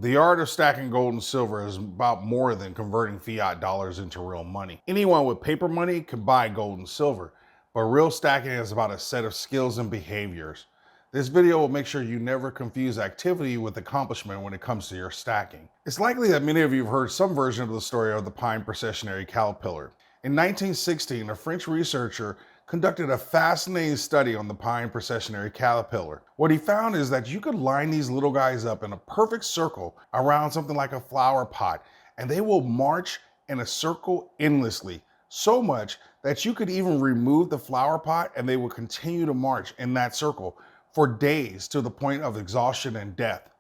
The art of stacking gold and silver is about more than converting fiat dollars into real money. Anyone with paper money can buy gold and silver, but real stacking is about a set of skills and behaviors. This video will make sure you never confuse activity with accomplishment when it comes to your stacking. It's likely that many of you have heard some version of the story of the pine processionary caterpillar. In 1916, a French researcher conducted a fascinating study on the pine processionary caterpillar. What he found is that you could line these little guys up in a perfect circle around something like a flower pot, and they will march in a circle endlessly, so much that you could even remove the flower pot and they will continue to march in that circle for days to the point of exhaustion and death.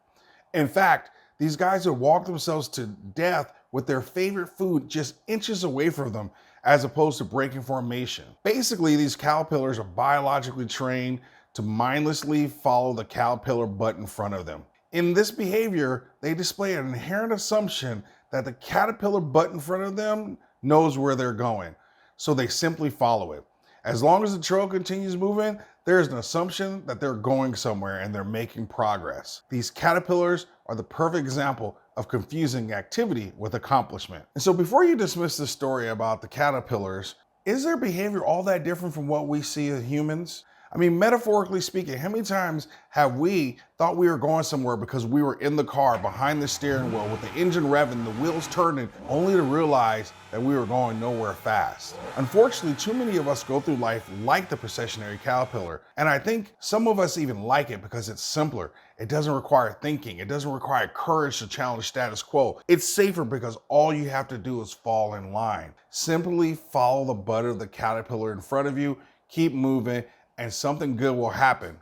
In fact, these guys would walk themselves to death with their favorite food just inches away from them, as opposed to breaking formation. Basically, these caterpillars are biologically trained to mindlessly follow the caterpillar butt in front of them. In this behavior, they display an inherent assumption that the caterpillar butt in front of them knows where they're going, so they simply follow it. As long as the trail continues moving, there is an assumption that they're going somewhere and they're making progress. These caterpillars are the perfect example of confusing activity with accomplishment. And so before you dismiss this story about the caterpillars, is their behavior all that different from what we see as humans? I mean, metaphorically speaking, how many times have we thought we were going somewhere because we were in the car behind the steering wheel with the engine revving, the wheels turning, only to realize that we were going nowhere fast? Unfortunately, too many of us go through life like the processionary caterpillar, and I think some of us even like it because it's simpler. It doesn't require thinking. It doesn't require courage to challenge status quo. It's safer because all you have to do is fall in line. Simply follow the butt of the caterpillar in front of you, keep moving, and something good will happen,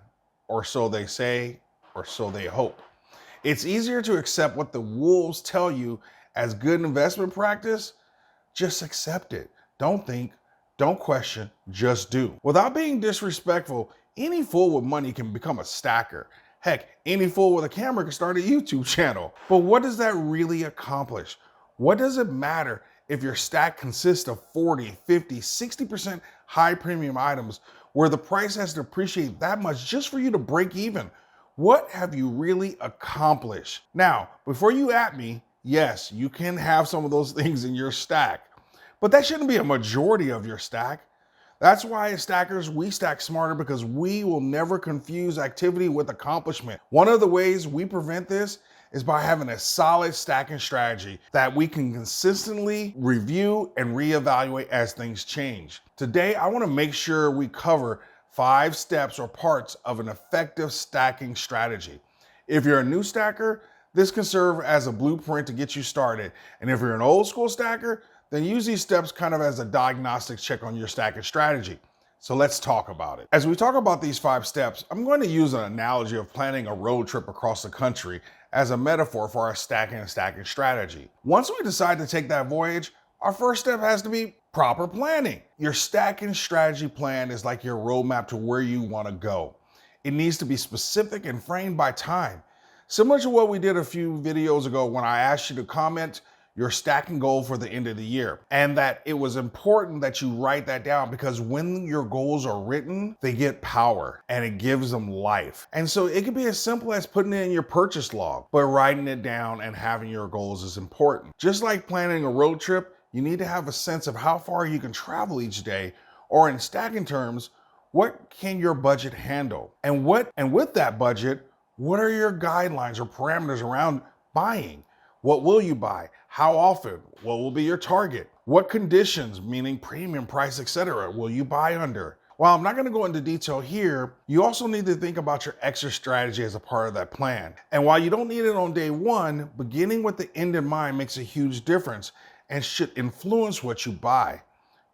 or so they say, or so they hope. It's easier to accept what the wolves tell you as good investment practice. Just accept it. Don't think, don't question, just do. Without being disrespectful, any fool with money can become a stacker. Heck, any fool with a camera can start a YouTube channel. But what does that really accomplish? What does it matter if your stack consists of 40, 50, 60% high premium items where the price has to appreciate that much just for you to break even? What have you really accomplished? Now, before you at me, yes, you can have some of those things in your stack, but that shouldn't be a majority of your stack. That's why as stackers, we stack smarter, because we will never confuse activity with accomplishment. One of the ways we prevent this is by having a solid stacking strategy that we can consistently review and reevaluate as things change. Today, I want to make sure we cover 5 steps or parts of an effective stacking strategy. If you're a new stacker, this can serve as a blueprint to get you started. And if you're an old school stacker, then use these steps kind of as a diagnostic check on your stacking strategy. So let's talk about it. As we talk about these 5 steps, I'm going to use an analogy of planning a road trip across the country as a metaphor for our stacking strategy. Once we decide to take that voyage, our first step has to be proper planning. Your stacking strategy plan is like your roadmap to where you want to go. It needs to be specific and framed by time. Similar to what we did a few videos ago when I asked you to comment your stacking goal for the end of the year, and that it was important that you write that down, because when your goals are written, they get power and it gives them life. And so it could be as simple as putting it in your purchase log, but writing it down and having your goals is important. Just like planning a road trip, you need to have a sense of how far you can travel each day, or in stacking terms, what can your budget handle? And with that budget, what are your guidelines or parameters around buying? What will you buy? How often? What will be your target? What conditions, meaning premium price, etc., will you buy under? While I'm not going to go into detail here, you also need to think about your exit strategy as a part of that plan. And while you don't need it on day one, beginning with the end in mind makes a huge difference and should influence what you buy.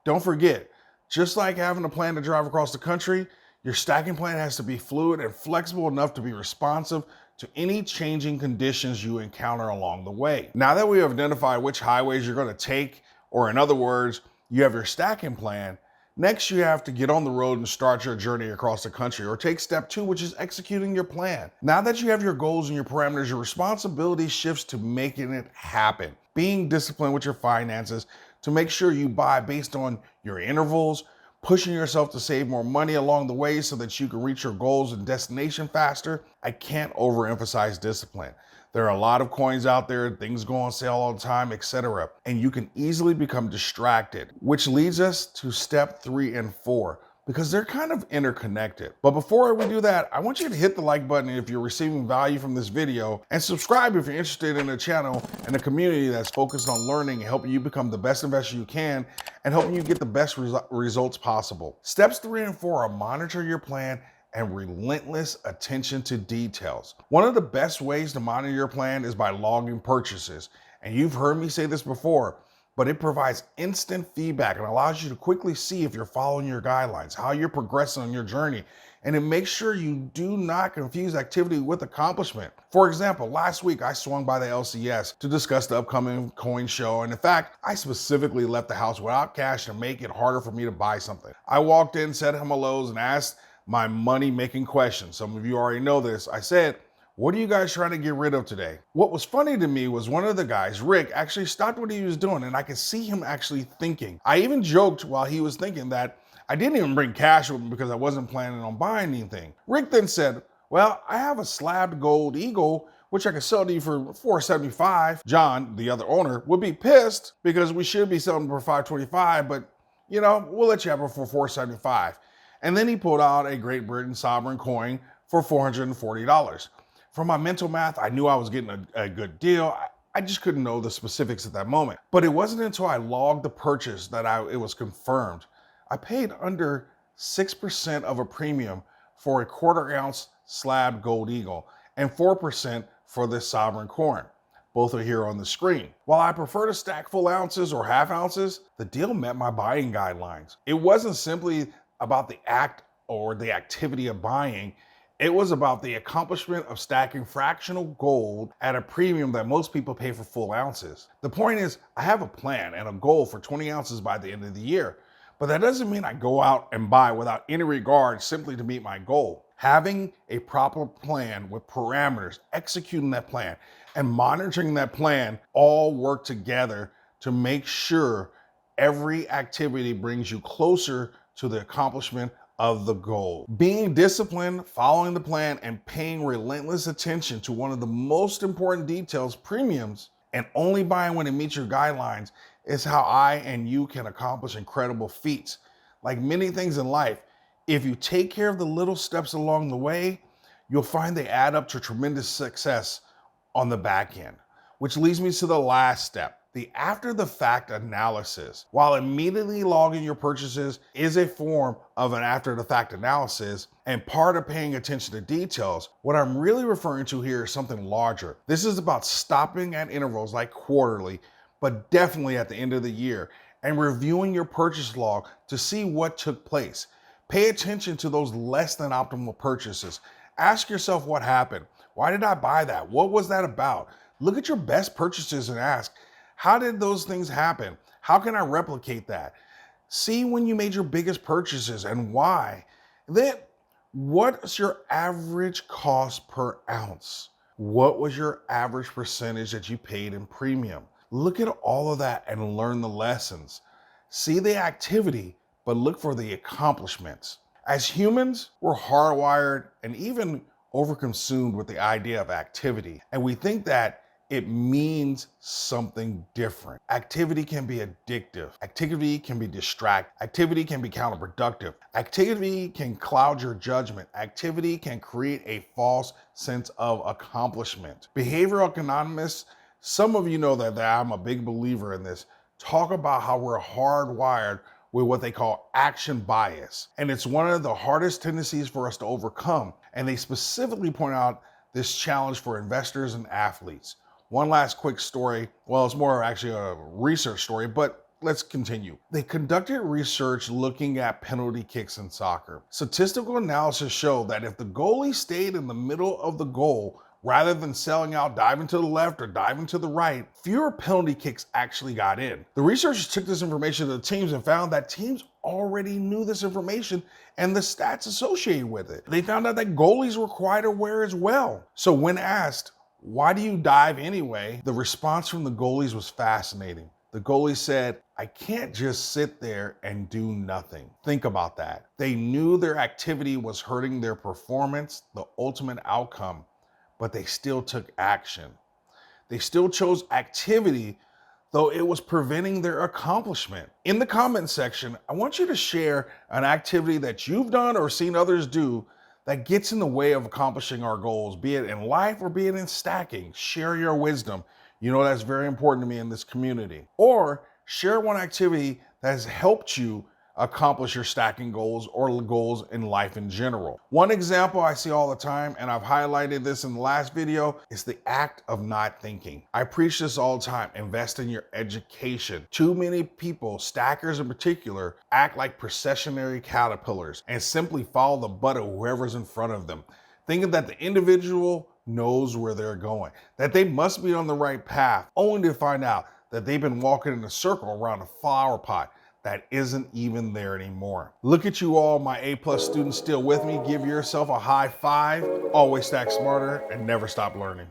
Don't forget, just like having a plan to drive across the country, your stacking plan has to be fluid and flexible enough to be responsive to any changing conditions you encounter along the way. Now that we have identified which highways you're going to take, or in other words, you have your stacking plan, next you have to get on the road and start your journey across the country, or take step 2, which is executing your plan. Now that you have your goals and your parameters, your responsibility shifts to making it happen. Being disciplined with your finances to make sure you buy based on your intervals, pushing yourself to save more money along the way so that you can reach your goals and destination faster. I can't overemphasize discipline. There are a lot of coins out there, things go on sale all the time, etc. And you can easily become distracted, which leads us to step 3 and 4, because they're kind of interconnected. But before we do that, I want you to hit the like button if you're receiving value from this video, and subscribe if you're interested in a channel and a community that's focused on learning and helping you become the best investor you can and helping you get the best results possible. Steps 3 and 4 are monitor your plan and relentless attention to details. One of the best ways to monitor your plan is by logging purchases. And you've heard me say this before, but it provides instant feedback and allows you to quickly see if you're following your guidelines, how you're progressing on your journey, and it makes sure you do not confuse activity with accomplishment. For example, last week I swung by the LCS to discuss the upcoming coin show, and in fact, I specifically left the house without cash to make it harder for me to buy something. I walked in, said hellos, and asked my money-making question. Some of you already know this. I said, "What are you guys trying to get rid of today?" What was funny to me was one of the guys, Rick, actually stopped what he was doing, and I could see him actually thinking. I even joked while he was thinking that I didn't even bring cash with me because I wasn't planning on buying anything. Rick then said, "Well, I have a slabbed gold eagle, which I could sell to you for $475. John, the other owner, would be pissed because we should be selling for $525, but we'll let you have it for $475. And then he pulled out a Great Britain sovereign coin for $440. From my mental math, I knew I was getting a good deal. I just couldn't know the specifics at that moment. But it wasn't until I logged the purchase that it was confirmed. I paid under 6% of a premium for a quarter-ounce slab gold eagle and 4% for this sovereign coin. Both are here on the screen. While I prefer to stack full ounces or half ounces, the deal met my buying guidelines. It wasn't simply about the act or the activity of buying. It was about the accomplishment of stacking fractional gold at a premium that most people pay for full ounces. The point is, I have a plan and a goal for 20 ounces by the end of the year, but that doesn't mean I go out and buy without any regard simply to meet my goal. Having a proper plan with parameters, executing that plan, and monitoring that plan all work together to make sure every activity brings you closer to the accomplishment of the goal. Being disciplined, following the plan, and paying relentless attention to one of the most important details, premiums, and only buying when it meets your guidelines is how I and you can accomplish incredible feats. Like many things in life, if you take care of the little steps along the way, you'll find they add up to tremendous success on the back end. Which leads me to the last step, the after the fact analysis. While immediately logging your purchases is a form of an after the fact analysis and part of paying attention to details, what I'm really referring to here is something larger. This is about stopping at intervals like quarterly, but definitely at the end of the year, and reviewing your purchase log to see what took place. Pay attention to those less than optimal purchases. Ask yourself what happened. Why did I buy that? What was that about? Look at your best purchases and ask, how did those things happen? How can I replicate that? See when you made your biggest purchases and why. Then, what's your average cost per ounce? What was your average percentage that you paid in premium? Look at all of that and learn the lessons. See the activity, but look for the accomplishments. As humans, we're hardwired and even overconsumed with the idea of activity. And we think that it means something different. Activity can be addictive. Activity can be distracting. Activity can be counterproductive. Activity can cloud your judgment. Activity can create a false sense of accomplishment. Behavioral economists, some of you know that I'm a big believer in this, talk about how we're hardwired with what they call action bias. And it's one of the hardest tendencies for us to overcome. And they specifically point out this challenge for investors and athletes. One last quick story. Well, it's more actually a research story, but let's continue. They conducted research looking at penalty kicks in soccer. Statistical analysis showed that if the goalie stayed in the middle of the goal, rather than selling out, diving to the left or diving to the right, fewer penalty kicks actually got in. The researchers took this information to the teams and found that teams already knew this information and the stats associated with it. They found out that goalies were quite aware as well. So when asked, why do you dive anyway? The response from the goalies was fascinating. The goalie said, I can't just sit there and do nothing. Think about that. They knew their activity was hurting their performance, the ultimate outcome, but they still took action. They still chose activity, though it was preventing their accomplishment. In the comment section, I want you to share an activity that you've done or seen others do that gets in the way of accomplishing our goals, be it in life or be it in stacking. Share your wisdom. You know that's very important to me in this community. Or share one activity that has helped you accomplish your stacking goals or goals in life in general. One example I see all the time, and I've highlighted this in the last video, is the act of not thinking. I preach this all the time. Invest in your education. Too many people, stackers in particular, act like processionary caterpillars and simply follow the butt of whoever's in front of them, thinking that the individual knows where they're going, that they must be on the right path, only to find out that they've been walking in a circle around a flower pot that isn't even there anymore. Look at you all, my A+ students still with me. Give yourself a high five. Always stack smarter and never stop learning.